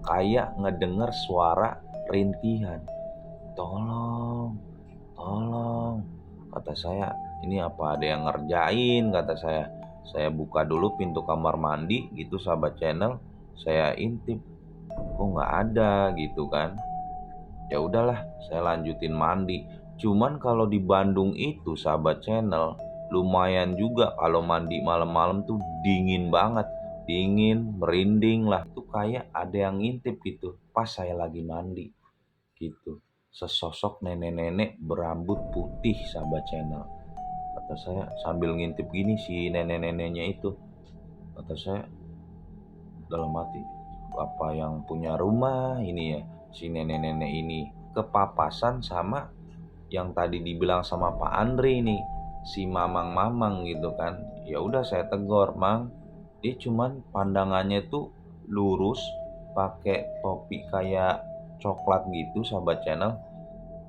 kayak ngedenger suara rintihan. Tolong, tolong, kata saya, ini apa ada yang ngerjain, kata saya. Saya buka dulu pintu kamar mandi gitu sahabat channel, saya intip, kok nggak ada gitu kan. Ya udahlah, saya lanjutin mandi. Cuman kalau di Bandung itu sahabat channel, lumayan juga kalau mandi malam-malam tuh dingin banget. Dingin, merinding lah. Itu kayak ada yang ngintip gitu pas saya lagi mandi gitu. Sesosok nenek-nenek berambut putih sahabat channel. Kata saya sambil ngintip gini si nenek-neneknya itu. Kata saya dalam hati, apa yang punya rumah ini ya, si nenek-nenek ini kepapasan sama yang tadi dibilang sama Pak Andre nih, si mamang-mamang gitu kan. Ya udah saya tegur, Mang, dia cuman pandangannya tuh lurus, pakai topi kayak coklat gitu sahabat channel,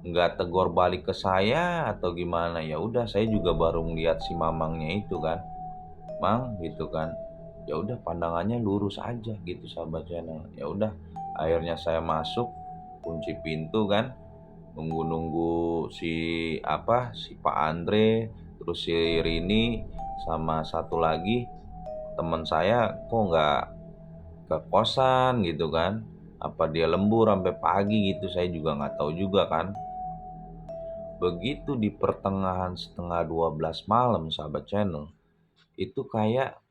nggak tegur balik ke saya atau gimana. Ya udah saya juga baru ngeliat si mamangnya itu kan, Mang gitu kan. Ya udah pandangannya lurus aja gitu sahabat channel. Ya udah akhirnya saya masuk, kunci pintu kan, nunggu-nunggu si Pak Andre, terus si Rini sama satu lagi teman saya kok nggak ke kosan gitu kan. Apa dia lembur sampai pagi gitu, saya juga nggak tahu juga kan. Begitu di pertengahan setengah 12 malam sahabat channel, itu kayak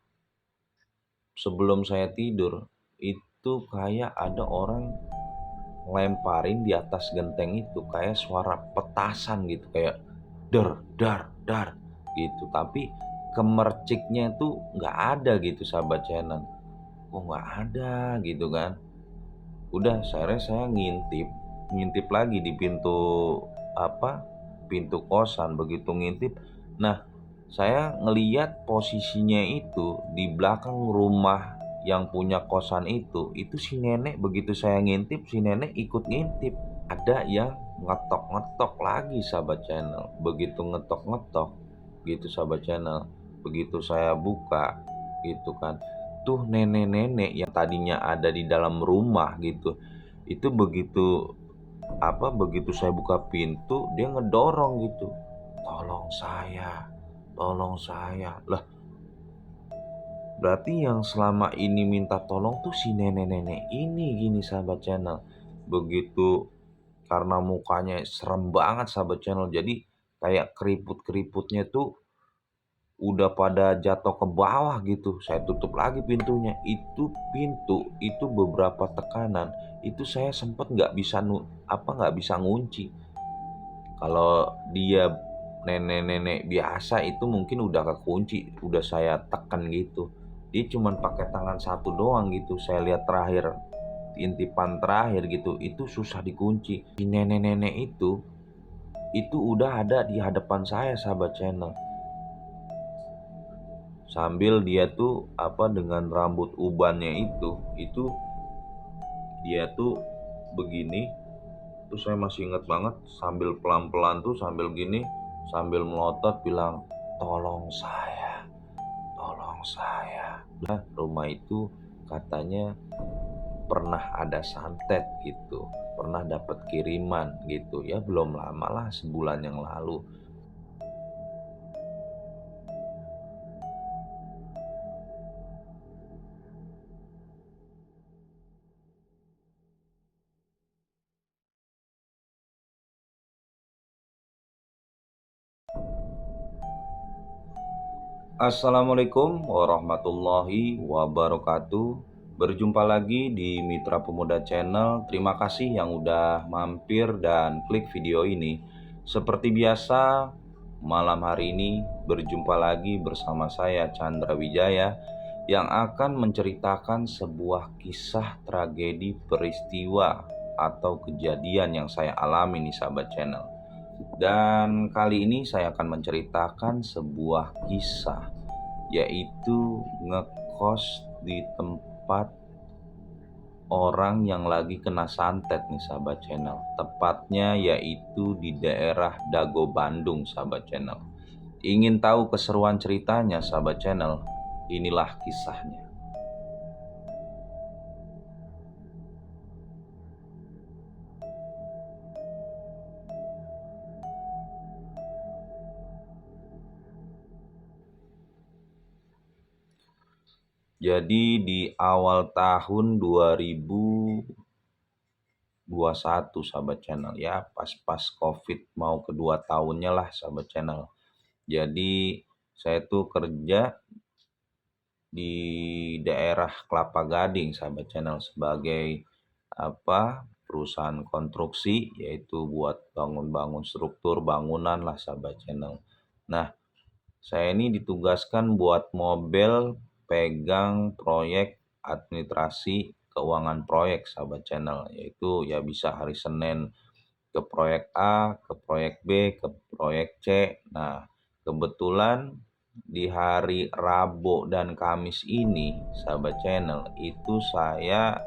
sebelum saya tidur, itu kayak ada orang lemparin di atas genteng itu kayak suara petasan gitu, kayak der dar dar gitu, tapi kemerciknya tuh nggak ada gitu sahabat channel. Kok nggak ada gitu kan. Udah saya ngintip ngintip lagi di pintu kosan. Begitu ngintip, nah saya ngeliat posisinya itu di belakang rumah yang punya kosan itu si nenek. Begitu saya ngintip, si nenek ikut ngintip. Ada yang ngetok-ngetok lagi sahabat channel. Begitu ngetok-ngetok gitu sahabat channel, begitu saya buka gitu kan, tuh nenek-nenek yang tadinya ada di dalam rumah gitu, itu begitu saya buka pintu dia ngedorong gitu, tolong saya, tolong saya. Lah, berarti yang selama ini minta tolong tuh si nenek-nenek ini gini sahabat channel. Begitu, karena mukanya serem banget sahabat channel, jadi kayak keriput-keriputnya tuh udah pada jatuh ke bawah gitu. Saya tutup lagi pintunya. Itu pintu itu beberapa tekanan itu saya sempet nggak bisa ngunci. Kalau dia nenek-nenek biasa itu mungkin udah kekunci, udah saya tekan gitu. Dia cuman pakai tangan satu doang gitu. Saya lihat terakhir, intipan terakhir gitu, itu susah dikunci. Si nenek-nenek itu udah ada di hadapan saya sahabat channel. Sambil dia tuh dengan rambut ubannya itu dia tuh begini. Tuh saya masih ingat banget, sambil pelan-pelan tuh sambil gini, sambil melotot bilang, tolong saya, tolong saya. Nah, rumah itu katanya pernah ada santet gitu, pernah dapat kiriman gitu ya, belum lama lah, sebulan yang lalu. Assalamualaikum warahmatullahi wabarakatuh. Berjumpa lagi di Mitra Pemuda Channel. Terima kasih yang udah mampir dan klik video ini. Seperti biasa, malam hari ini berjumpa lagi bersama saya Chandra Wijaya yang akan menceritakan sebuah kisah tragedi peristiwa atau kejadian yang saya alami nih sahabat channel. Dan kali ini saya akan menceritakan sebuah kisah, yaitu ngekos di tempat orang yang lagi kena santet nih sahabat channel. Tepatnya yaitu di daerah Dago Bandung sahabat channel. Ingin tahu keseruan ceritanya sahabat channel? Inilah kisahnya. Jadi di awal tahun 2021 sahabat channel ya, pas-pas Covid mau kedua tahunnya lah sahabat channel. Jadi saya tuh kerja di daerah Kelapa Gading sahabat channel sebagai perusahaan konstruksi, yaitu buat bangun-bangun struktur bangunan lah sahabat channel. Nah, saya ini ditugaskan buat mobil pegang proyek administrasi keuangan proyek sahabat channel, yaitu ya bisa hari Senin ke proyek A, ke proyek B, ke proyek C. Nah, kebetulan di hari Rabu dan Kamis ini, sahabat channel, itu saya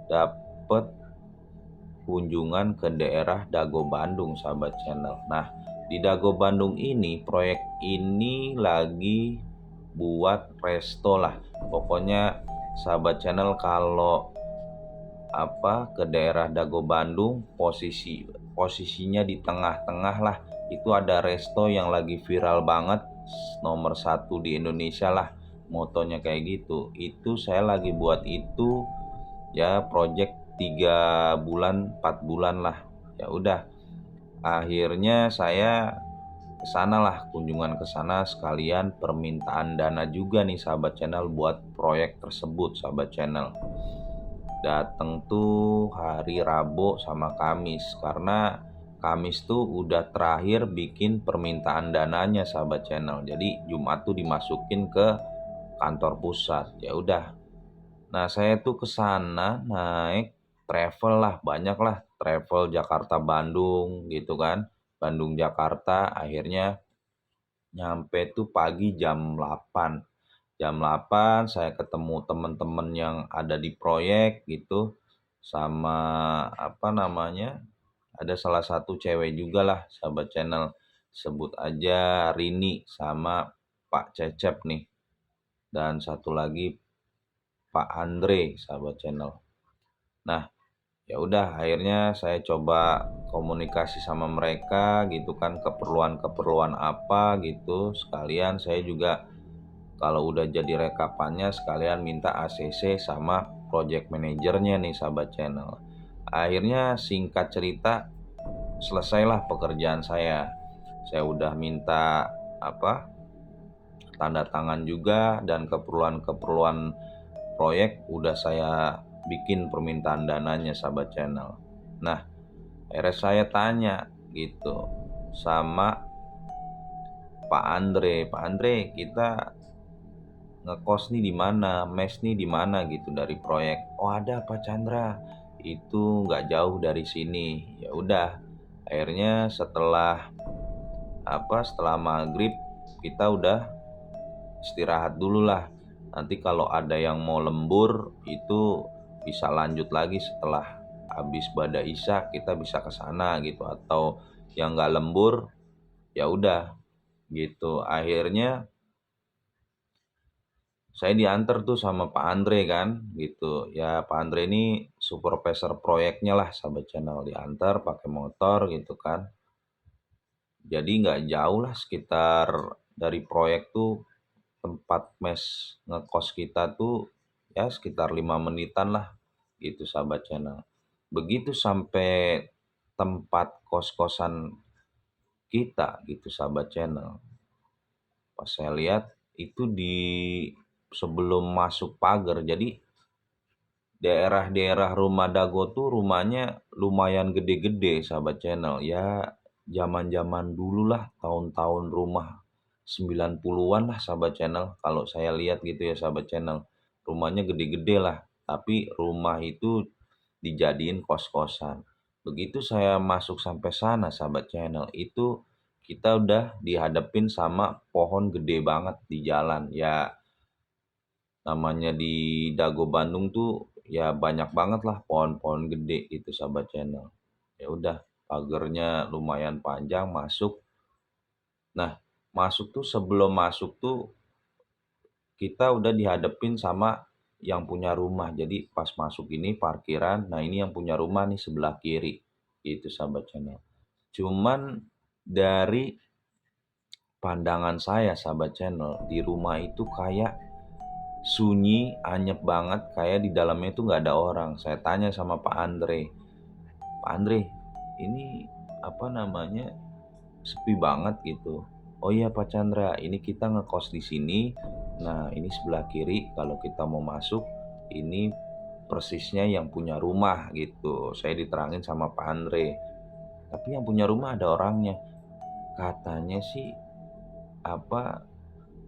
dapat kunjungan ke daerah Dago Bandung, sahabat channel. Nah, di Dago Bandung ini, proyek ini lagi buat resto lah. Pokoknya, sahabat channel, kalau ke daerah Dago Bandung, posisinya di tengah-tengah lah. Itu ada resto yang lagi viral banget, nomor 1 di Indonesia lah, motonya kayak gitu. Itu saya lagi buat itu ya, project 3 bulan 4 bulan lah. Ya udah, akhirnya saya kesana lah, kunjungan ke sana sekalian permintaan dana juga nih sahabat channel buat proyek tersebut sahabat channel. Dateng tuh hari Rabu sama Kamis, karena Kamis tuh udah terakhir bikin permintaan dananya sahabat channel. Jadi Jumat tuh dimasukin ke kantor pusat. Ya udah. Nah, saya tuh ke sana naik travel lah, banyak lah travel Jakarta Bandung gitu kan. Bandung Jakarta, akhirnya nyampe tuh pagi jam 8. Jam 8 saya ketemu teman-teman yang ada di proyek gitu, sama ada salah satu cewek juga lah sahabat channel, sebut aja Rini, sama Pak Cecep nih, dan satu lagi Pak Andre sahabat channel. Nah, ya udah, akhirnya saya coba komunikasi sama mereka gitu kan, keperluan-keperluan apa gitu. Sekalian saya juga kalau udah jadi rekapannya sekalian minta ACC sama project manajernya nih sahabat channel. Akhirnya singkat cerita, selesailah pekerjaan saya. Saya udah minta tanda tangan juga, dan keperluan-keperluan proyek udah saya bikin permintaan dananya sahabat channel. Nah, akhirnya saya tanya gitu sama Pak Andre. Pak Andre, kita ngekos nih di mana, mes nih di mana gitu dari proyek. Oh, ada Pak Chandra, itu nggak jauh dari sini. Ya udah, akhirnya setelah maghrib kita udah istirahat dulu lah. Nanti kalau ada yang mau lembur itu bisa lanjut lagi setelah habis bada isya, kita bisa ke sana gitu. Atau yang nggak lembur ya udah gitu. Akhirnya saya diantar tuh sama Pak Andre kan gitu. Ya, Pak Andre ini supervisor proyeknya lah sahabat channel, diantar pakai motor gitu kan. Jadi nggak jauh lah, sekitar dari proyek tuh tempat mes ngekos kita tuh ya sekitar 5 menitan lah gitu sahabat channel. Begitu sampai tempat kos-kosan kita gitu sahabat channel, pas saya lihat itu di sebelum masuk pagar. Jadi daerah-daerah rumah Dago tuh rumahnya lumayan gede-gede sahabat channel. Ya zaman-zaman dulu lah, tahun-tahun rumah 90-an lah sahabat channel. Kalau saya lihat gitu ya sahabat channel. Rumahnya gede-gede lah, tapi rumah itu dijadiin kos-kosan. Begitu saya masuk sampai sana sahabat channel, itu kita udah dihadapin sama pohon gede banget di jalan. Ya, namanya di Dago Bandung tuh ya banyak banget lah pohon-pohon gede gitu sahabat channel. Ya udah, pagernya lumayan panjang masuk. Nah, sebelum masuk tuh kita udah dihadapin sama yang punya rumah. Jadi pas masuk ini parkiran, nah ini yang punya rumah nih sebelah kiri gitu sahabat channel. Cuman dari pandangan saya sahabat channel, di rumah itu kayak sunyi, anyep banget, kayak di dalamnya itu nggak ada orang. Saya tanya sama Pak Andre, Pak Andre, ini apa namanya, sepi banget gitu. Oh iya Pak Chandra, ini kita ngekos di sini. Nah, ini sebelah kiri kalau kita mau masuk, ini persisnya yang punya rumah gitu. Saya diterangin sama Pak Andre. Tapi yang punya rumah ada orangnya. Katanya sih apa,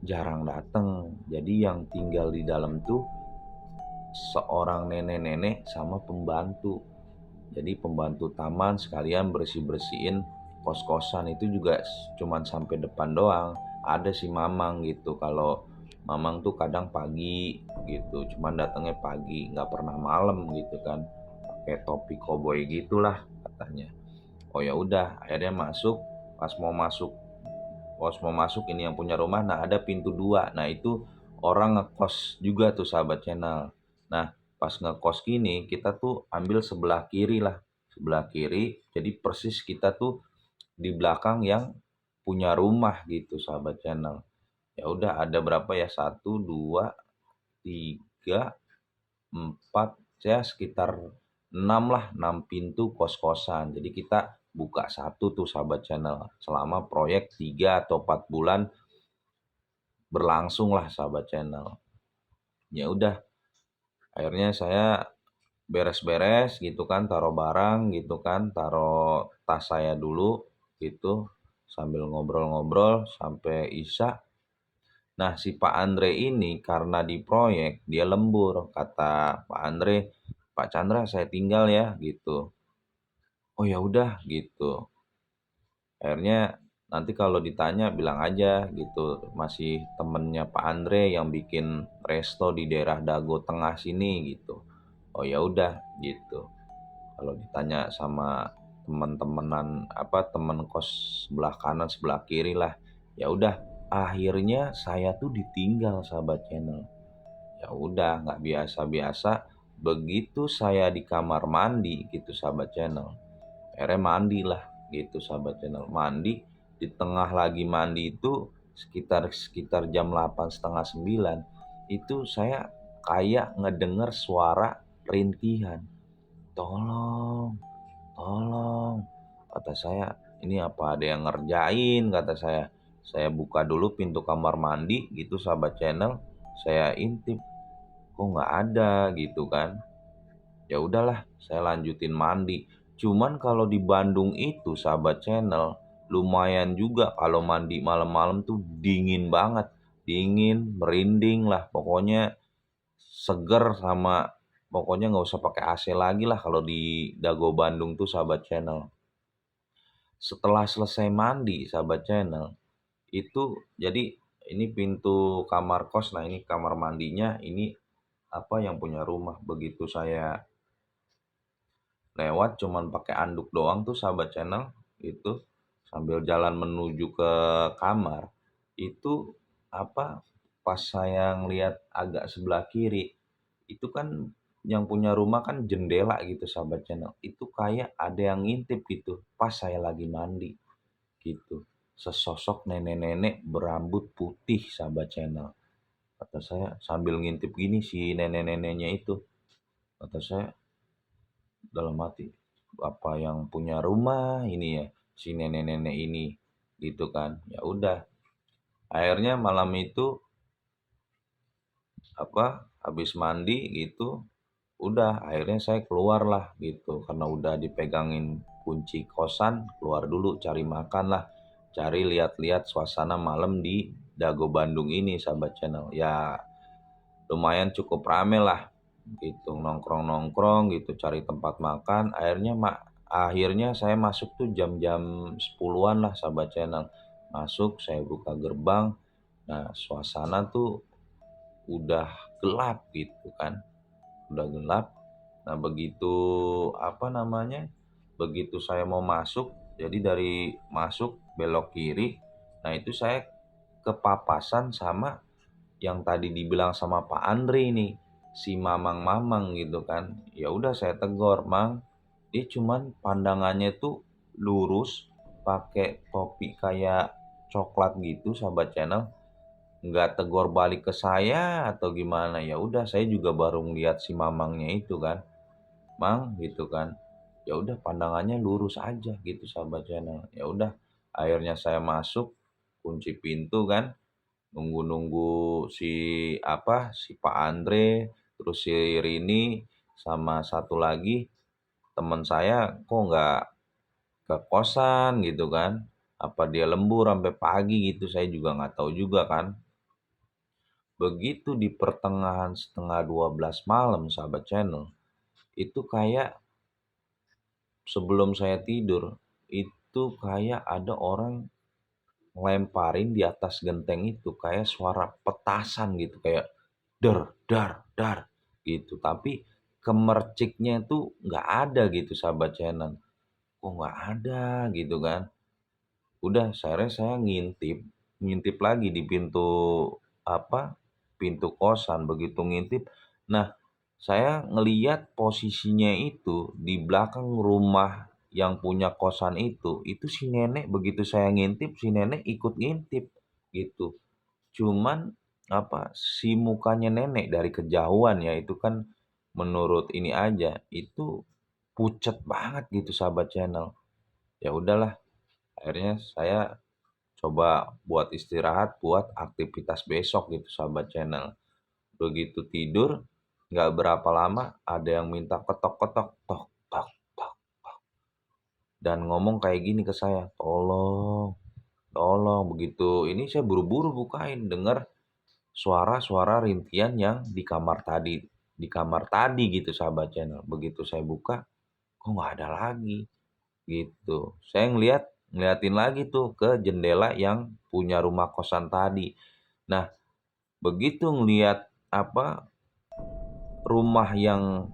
jarang datang. Jadi yang tinggal di dalam tuh seorang nenek-nenek sama pembantu. Jadi pembantu taman sekalian bersih-bersihin kos-kosan itu juga cuman sampai depan doang. Ada si Mamang gitu. Kalau Mamang tuh kadang pagi gitu, cuman datangnya pagi, nggak pernah malam gitu kan. Pakai topi koboi gitulah katanya. Oh ya udah, akhirnya masuk. Pas mau masuk, ini yang punya rumah. Nah, ada pintu dua. Nah, itu orang ngekos juga tuh sahabat channel. Nah, pas ngekos gini, kita tuh ambil sebelah kiri lah. Sebelah kiri, jadi persis kita tuh di belakang yang punya rumah gitu sahabat channel. Ya udah, ada berapa ya? Satu, dua, tiga, empat, ya sekitar 6 lah, 6 pintu kos-kosan. Jadi kita buka satu tuh sahabat channel. Selama proyek 3 atau 4 bulan berlangsung lah sahabat channel. Ya udah, akhirnya saya beres-beres gitu kan, taruh barang gitu kan, taruh tas saya dulu gitu, sambil ngobrol-ngobrol sampai isya. Nah, si Pak Andre ini karena di proyek dia lembur, kata Pak Andre, Pak Chandra saya tinggal ya gitu. Oh ya udah gitu. Akhirnya nanti kalau ditanya bilang aja gitu, masih temennya Pak Andre yang bikin resto di daerah Dago Tengah sini gitu. Oh ya udah gitu. Kalau ditanya sama teman-temanan apa, temen kos sebelah kanan sebelah kiri lah. Ya udah, akhirnya saya tuh ditinggal sahabat channel. Ya udah, nggak biasa-biasa. Begitu saya di kamar mandi gitu sahabat channel. Akhirnya mandi lah gitu sahabat channel. Mandi, di tengah lagi mandi itu sekitar sekitar jam 8 setengah 9 itu saya kayak ngedenger suara rintihan. Tolong, tolong. Kata saya, ini apa ada yang ngerjain, kata saya. Saya buka dulu pintu kamar mandi gitu sahabat channel. Saya intip, kok nggak ada gitu kan. Ya udahlah, saya lanjutin mandi. Cuman kalau di Bandung itu sahabat channel, lumayan juga kalau mandi malam-malam tuh dingin banget. Dingin, merinding lah. Pokoknya seger sama pokoknya nggak usah pakai AC lagi lah kalau di Dago Bandung tuh sahabat channel. Setelah selesai mandi sahabat channel, itu jadi ini pintu kamar kos. Nah, ini kamar mandinya, ini apa yang punya rumah. Begitu saya lewat cuman pakai anduk doang tuh sahabat channel itu, sambil jalan menuju ke kamar itu apa, pas saya ngeliat agak sebelah kiri itu kan yang punya rumah kan jendela gitu sahabat channel, itu kayak ada yang ngintip gitu pas saya lagi mandi gitu. Sesosok nenek-nenek berambut putih sahabat channel. Kata saya sambil ngintip gini si nenek-neneknya itu. Kata saya dalam hati, apa yang punya rumah ini ya, si nenek-nenek ini gitu kan. Ya udah, akhirnya malam itu apa, habis mandi gitu, udah akhirnya saya keluar lah gitu karena udah dipegangin kunci kosan. Keluar dulu cari makan lah, cari lihat-lihat suasana malam di Dago Bandung ini sahabat channel. Ya lumayan cukup rame lah gitu, nongkrong-nongkrong gitu, cari tempat makan. Akhirnya saya masuk tuh jam-jam 10-an lah sahabat channel. Masuk, saya buka gerbang. Nah, suasana tuh udah gelap gitu kan. Udah gelap. Nah, begitu apa namanya? Begitu saya mau masuk, jadi dari masuk belok kiri. Nah, itu saya kepapasan sama yang tadi dibilang sama Pak Andri nih, si Mamang-Mamang gitu kan. Ya udah saya tegur, Mang, dia cuman pandangannya tuh lurus, pakai topi kayak coklat gitu sahabat channel. nggak tegur balik ke saya atau gimana. Ya udah saya juga baru ngeliat si mamangnya itu kan, "Mang," gitu kan, ya udah pandangannya lurus aja gitu sahabat channel. Ya udah akhirnya saya masuk, kunci pintu kan, nunggu-nunggu si si Pak Andre, terus si Rini, sama satu lagi teman saya kok nggak ke kosan gitu kan. Apa dia lembur sampai pagi gitu, saya juga nggak tahu juga kan. Begitu di pertengahan setengah 12 malam sahabat channel, itu kayak sebelum saya tidur, itu kayak ada orang ngelemparin di atas genteng itu kayak suara petasan gitu, kayak dar dar dar gitu. Tapi kemerciknya itu nggak ada gitu sahabat channel. Kok nggak ada gitu kan. Udah akhirnya saya ngintip, ngintip lagi di pintu apa, pintu kosan. Begitu ngintip, nah saya ngeliat posisinya itu di belakang rumah yang punya kosan itu si nenek begitu saya ngintip, si nenek ikut ngintip gitu. Cuman si mukanya nenek dari kejauhan ya, itu kan menurut ini aja, itu pucet banget gitu sahabat channel. Ya udahlah, akhirnya saya coba buat istirahat, buat aktivitas besok gitu sahabat channel. Begitu tidur, nggak berapa lama ada yang minta ketok-ketok, tok, tok, tok. Dan ngomong kayak gini ke saya, tolong, tolong. Begitu ini saya buru-buru bukain, dengar suara-suara rintian yang di kamar tadi gitu sahabat channel. Begitu saya buka, kok nggak ada lagi gitu. Saya ngeliatin lagi tuh ke jendela yang punya rumah kosan tadi. Nah, begitu ngeliat rumah yang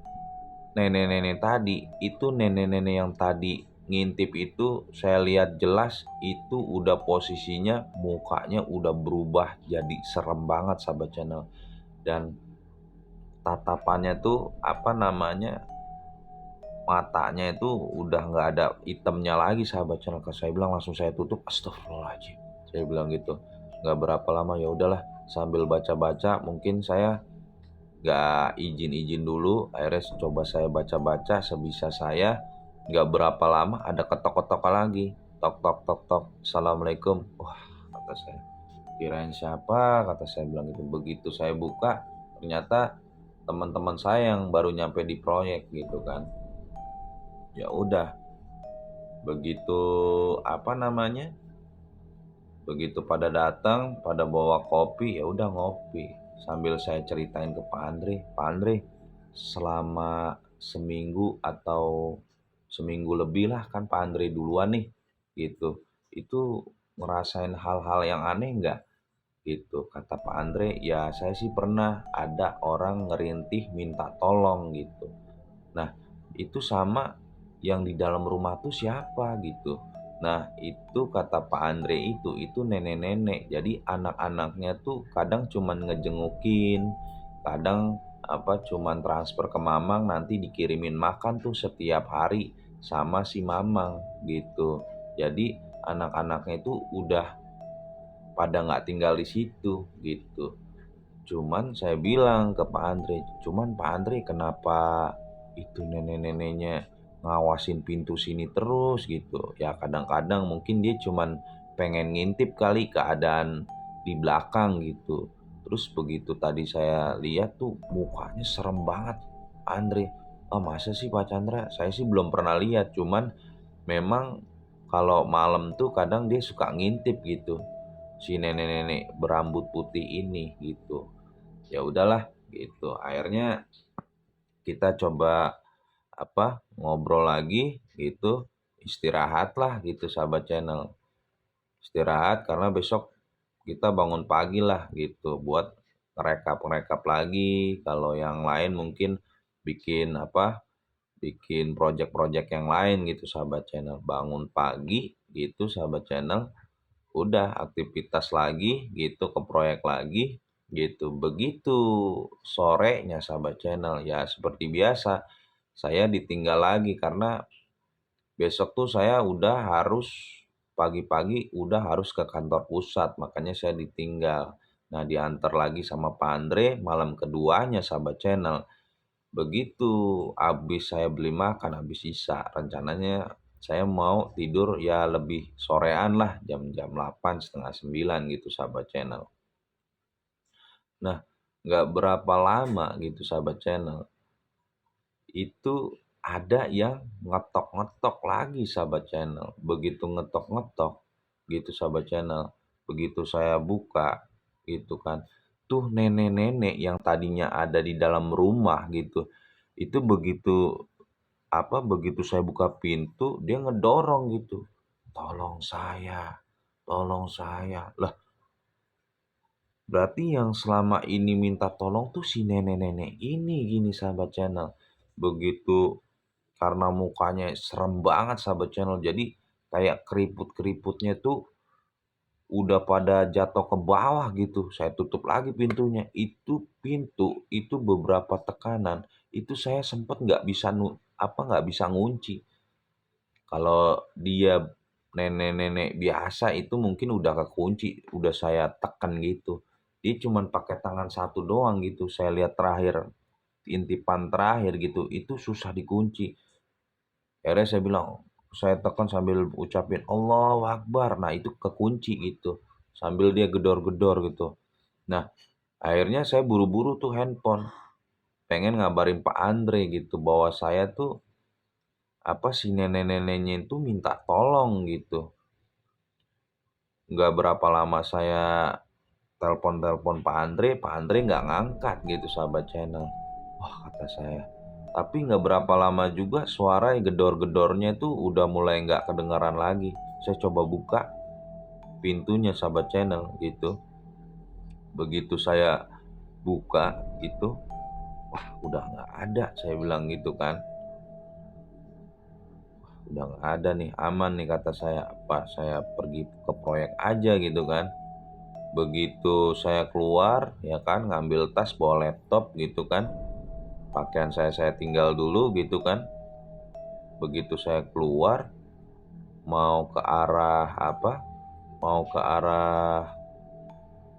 nenek-nenek tadi, itu nenek-nenek yang tadi ngintip itu saya lihat jelas itu udah posisinya mukanya udah berubah jadi serem banget sahabat channel. Dan tatapannya tuh matanya itu udah nggak ada hitamnya lagi sahabat channel. Saya bilang langsung saya tutup, astagfirullahaladzim. Saya bilang gitu. Nggak berapa lama ya udahlah, sambil baca-baca mungkin saya nggak izin-izin dulu. Akhirnya coba saya baca-baca sebisa saya. Nggak berapa lama ada ketok-ketok lagi. Tok tok tok tok. Assalamualaikum. Wah, kata saya. Kirain siapa? Kata saya bilang gitu. Begitu saya buka, ternyata teman-teman saya yang baru nyampe di proyek gitu kan. Ya udah, begitu begitu pada datang, pada bawa kopi, ya udah ngopi. Sambil saya ceritain ke Pak Andre, Pak Andre, selama seminggu atau seminggu lebih lah kan Pak Andre duluan nih, gitu. Itu ngerasain hal-hal yang aneh nggak? Gitu. Kata Pak Andre, ya saya sih pernah ada orang ngerintih minta tolong gitu. Nah, itu sama yang di dalam rumah tuh siapa gitu. Nah, itu kata Pak Andre itu nenek-nenek. Jadi anak-anaknya tuh kadang cuman ngejengukin, kadang cuman transfer ke Mamang, nanti dikirimin makan tuh setiap hari sama si Mamang gitu. Jadi anak-anaknya itu udah pada nggak tinggal di situ gitu. Cuman saya bilang ke Pak Andre, cuman Pak Andre kenapa itu nenek-neneknya ngawasin pintu sini terus gitu. Ya kadang-kadang mungkin dia cuman pengen ngintip kali keadaan di belakang gitu. Terus begitu tadi saya lihat tuh mukanya serem banget Andre. Ah masa sih Pak Chandra? Saya sih belum pernah lihat, cuman memang kalau malam tuh kadang dia suka ngintip gitu. Si nenek-nenek berambut putih ini gitu. Ya udahlah gitu. Akhirnya kita coba ngobrol lagi gitu. Istirahat lah gitu sahabat channel. Istirahat karena besok kita bangun pagi lah gitu buat rekap-rekap lagi. Kalau yang lain mungkin bikin bikin project-project yang lain gitu sahabat channel. Bangun pagi gitu sahabat channel. Udah aktivitas lagi gitu, ke proyek lagi gitu. Begitu sorenya sahabat channel, ya seperti biasa saya ditinggal lagi karena besok tuh saya udah harus pagi-pagi udah harus ke kantor pusat, makanya saya ditinggal. Nah, diantar lagi sama Pak Andre malam keduanya sahabat channel. Begitu habis saya beli makan, habis sisa, rencananya saya mau tidur ya lebih sorean lah, jam-jam 8, setengah 9 gitu sahabat channel. Nah, nggak berapa lama gitu sahabat channel, itu ada yang ngetok-ngetok lagi sahabat channel. Begitu ngetok-ngetok gitu sahabat channel, begitu saya buka gitu kan, tuh nenek-nenek yang tadinya ada di dalam rumah gitu, itu begitu saya buka pintu dia ngedorong gitu, "Tolong saya, tolong saya." Lah, berarti yang selama ini minta tolong tuh si nenek-nenek ini gini sahabat channel. Begitu karena mukanya serem banget sahabat channel, jadi kayak keriput-keriputnya tuh udah pada jatuh ke bawah gitu. Saya tutup lagi pintunya. Itu pintu itu beberapa tekanan, itu saya sempet nggak bisa ngunci. Kalau dia nenek-nenek biasa itu mungkin udah kekunci, udah saya tekan gitu. Dia cuman pakai tangan satu doang gitu. Saya lihat terakhir, intipan terakhir gitu, itu susah dikunci. Akhirnya saya tekan sambil ucapin Allahu Akbar. Nah, itu kekunci gitu. Sambil dia gedor-gedor gitu. Nah, akhirnya saya buru-buru tuh handphone. Pengen ngabarin Pak Andre gitu bahwa saya tuh si nenek-neneknya itu minta tolong gitu. Nggak berapa lama saya telepon-telepon Pak Andre nggak ngangkat gitu sahabat channel. Wah, kata saya. Tapi nggak berapa lama juga suara gedor-gedornya itu udah mulai nggak kedengaran lagi. Saya coba buka pintunya sahabat channel gitu. Begitu saya buka gitu, wah udah nggak ada. Saya bilang gitu kan. Udah nggak ada nih, aman nih kata saya. Apa saya pergi ke proyek aja gitu kan. Begitu saya keluar ya kan, ngambil tas bawa laptop gitu kan. Pakaian saya tinggal dulu gitu kan. Begitu saya keluar mau ke arah mau ke arah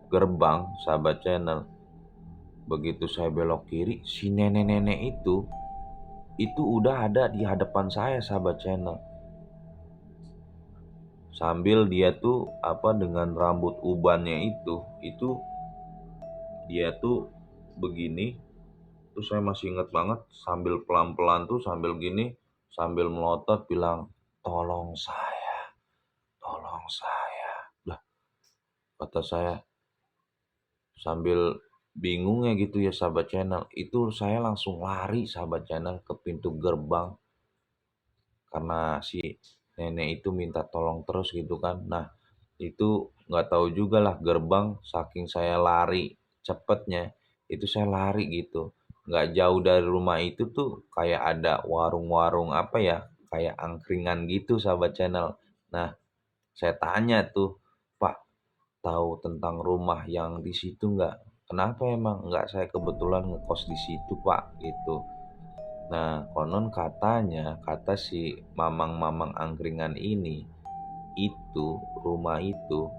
gerbang sahabat channel. Begitu saya belok kiri, si nenek-nenek itu udah ada di hadapan saya sahabat channel. Sambil dia tuh dengan rambut ubannya itu dia tuh begini. Terus saya masih ingat banget, sambil pelan-pelan tuh sambil gini, sambil melotot bilang, "Tolong saya, tolong saya." Lah, kata saya sambil bingung ya gitu ya sahabat channel. Itu saya langsung lari sahabat channel ke pintu gerbang karena si nenek itu minta tolong terus gitu kan. Nah, itu nggak tahu juga lah gerbang, saking saya lari cepetnya, itu saya lari gitu. Nggak jauh dari rumah itu tuh kayak ada warung-warung kayak angkringan gitu sahabat channel. Nah, saya tanya tuh, "Pak, tahu tentang rumah yang di situ nggak?" "Kenapa emang?" "Nggak, saya kebetulan ngekos di situ Pak," gitu. Nah, konon katanya, kata si mamang-mamang angkringan ini, itu rumah itu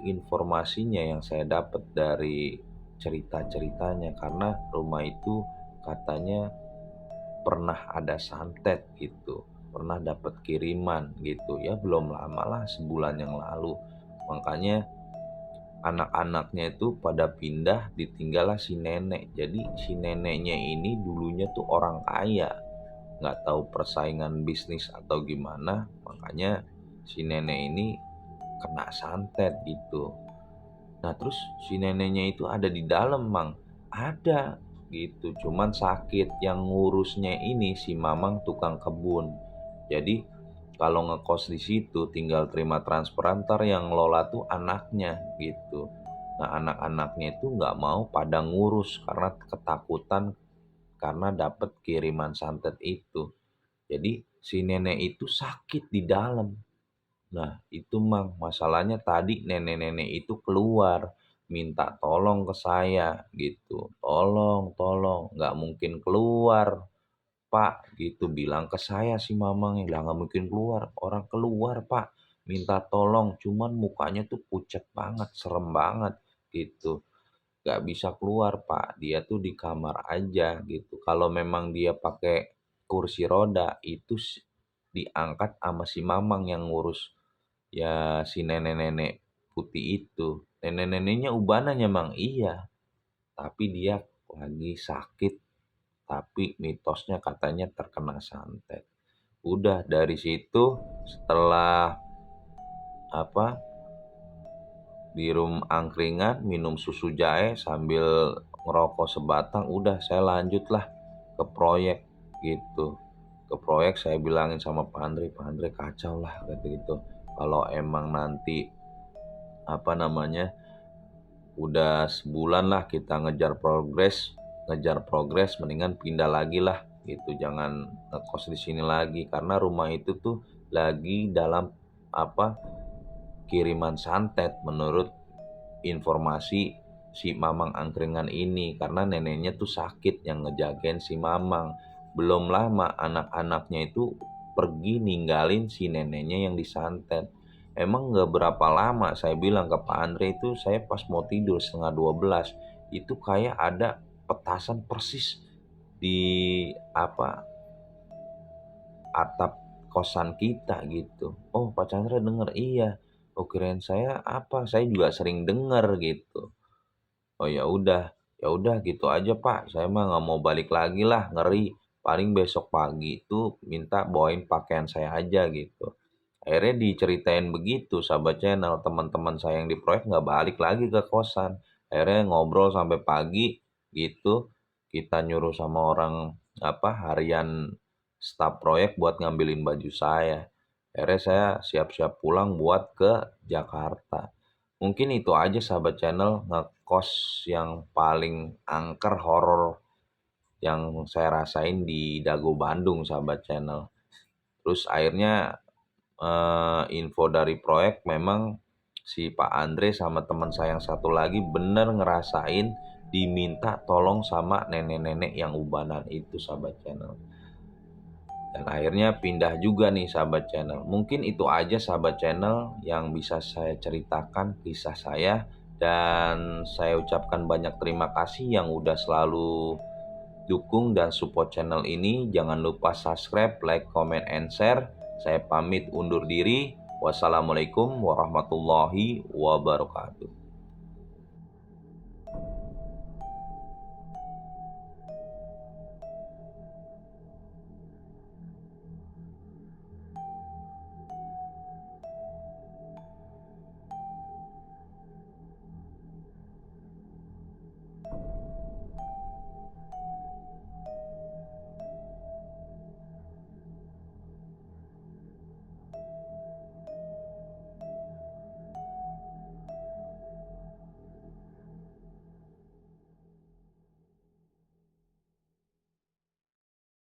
informasinya yang saya dapat dari cerita-ceritanya, karena rumah itu katanya pernah ada santet gitu, pernah dapat kiriman gitu ya, belum lama lah, sebulan yang lalu. Makanya anak-anaknya itu pada pindah, ditinggallah si nenek. Jadi si neneknya ini dulunya tuh orang kaya, nggak tahu persaingan bisnis atau gimana, makanya si nenek ini kena santet gitu. Nah, terus si neneknya itu ada di dalam, Mang. Ada gitu, cuman sakit. Yang ngurusnya ini si Mamang tukang kebun. Jadi kalau ngekos di situ tinggal terima transferan, entar yang ngelola tuh anaknya gitu. Nah, anak-anaknya itu nggak mau pada ngurus karena ketakutan karena dapat kiriman santet itu. Jadi si nenek itu sakit di dalam. Nah, itu Mang, masalahnya tadi nenek-nenek itu keluar, minta tolong ke saya gitu. "Tolong, tolong." Nggak mungkin keluar, Pak, gitu. Bilang ke saya si Mamang, nggak mungkin keluar. Orang keluar, Pak. minta tolong, cuman mukanya tuh pucat banget, serem banget gitu. Gak bisa keluar Pak, dia tuh di kamar aja gitu. Kalau memang dia pakai kursi roda itu diangkat sama si Mamang yang ngurus ya si nenek-nenek putih itu. Nenek-neneknya ubanan Mang, iya. Tapi dia lagi sakit, tapi mitosnya katanya terkena santet. Udah dari situ setelah apa di room angkringan minum susu jahe sambil ngerokok sebatang, udah saya lanjutlah ke proyek gitu. Ke proyek saya bilangin sama Pak Andre, Pak Andre kacau lah kata gitu. Kalau emang nanti apa namanya udah sebulan lah kita ngejar progres mendingan pindah lagi lah gitu, jangan ngekos di sini lagi karena rumah itu tuh lagi dalam apa kiriman santet menurut informasi si Mamang angkringan ini, karena neneknya tuh sakit yang ngejagain si Mamang. Belum lama anak-anaknya itu pergi ninggalin si neneknya yang disantet. Emang nggak berapa lama saya bilang ke Pak Andre itu, saya pas mau tidur setengah 12 itu kayak ada petasan persis di apa atap kosan kita gitu. Oh Pak Chandra denger, iya. Oh kirain saya apa, saya juga sering denger gitu. Oh ya udah gitu aja Pak. Saya mah nggak mau balik lagi lah, ngeri. Paling besok pagi itu minta bawain pakaian saya aja gitu. Akhirnya diceritain begitu, sahabat channel, teman-teman saya yang di proyek nggak balik lagi ke kosan. Akhirnya ngobrol sampai pagi gitu. Kita nyuruh sama orang apa harian staf proyek buat ngambilin baju saya. Akhirnya saya siap-siap pulang buat ke Jakarta. Mungkin itu aja sahabat channel ngekos yang paling angker horor yang saya rasain di Dago Bandung sahabat channel. Terus akhirnya info dari proyek memang si Pak Andre sama teman saya yang satu lagi bener ngerasain diminta tolong sama nenek-nenek yang ubanan itu sahabat channel. Dan akhirnya pindah juga nih sahabat channel. Mungkin itu aja sahabat channel yang bisa saya ceritakan kisah saya. Dan saya ucapkan banyak terima kasih yang udah selalu dukung dan support channel ini. Jangan lupa subscribe, like, comment, and share. Saya pamit undur diri. Wassalamualaikum warahmatullahi wabarakatuh.